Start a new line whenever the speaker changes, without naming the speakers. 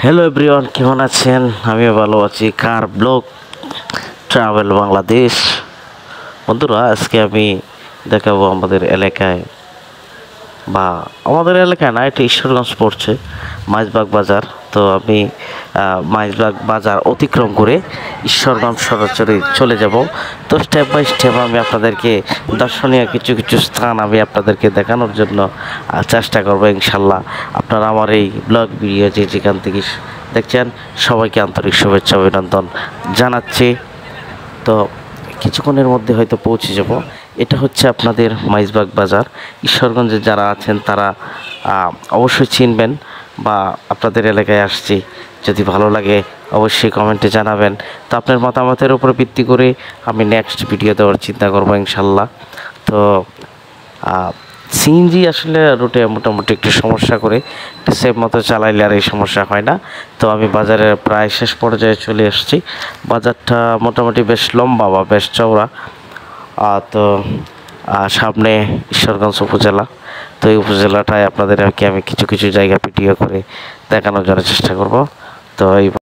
Hello everyone, কেমন আছেন? আমিও ভালো আছি। কার ব্লগ ট্রাভেল বাংলাদেশ। বন্ধুরা, আজকে আমি দেখাবো আমাদের এলাকায়, বা আমাদের এলাকায় না, এটা ঈশ্বরগঞ্জ পড়ছে, মাইজবাগ বাজার। তো আমি মাইজবাগ বাজার অতিক্রম করে ঈশ্বরগঞ্জ সরাসরি চলে যাব। তো স্টেপ বাই স্টেপ আমি আপনাদেরকে দর্শনীয় কিছু কিছু স্থান আমি আপনাদেরকে দেখানোর জন্য চেষ্টা করবো ইনশাল্লাহ। আপনারা আমার এই ব্লগ ভিডিও যেখান থেকে দেখছেন, সবাইকে আন্তরিক শুভেচ্ছা অভিনন্দন জানাচ্ছি। তো কিছুক্ষণের মধ্যে হয়তো পৌঁছে যাব। এটা হচ্ছে আপনাদের মাইজবাগ বাজার। ঈশ্বরগঞ্জে যারা আছেন তারা অবশ্যই চিনবেন, বা আপনাদের এলাকায় আসছি, যদি ভালো লাগে অবশ্যই কমেন্টে জানাবেন। তো আপনার মতামতের উপর ভিত্তি করে আমি নেক্সট ভিডিও দেওয়ার চিন্তা করবো ইনশাল্লাহ। তো সিএনজি আসলে রুটে মোটামুটি একটু সমস্যা করে, একটু সেফ মতো চালাইলে আর এই সমস্যা হয় না। তো আমি বাজারের প্রায় শেষ পর্যায়ে চলে এসেছি। বাজারটা মোটামুটি বেশ লম্বা বা বেশ চওড়া। তো সামনে ঈশ্বরগঞ্জ উপজেলা। তো এই উপজেলাটায় আপনাদের আর কি আমি কিছু কিছু জায়গা ভিডিও করে দেখানোর জন্য চেষ্টা করব। তো এই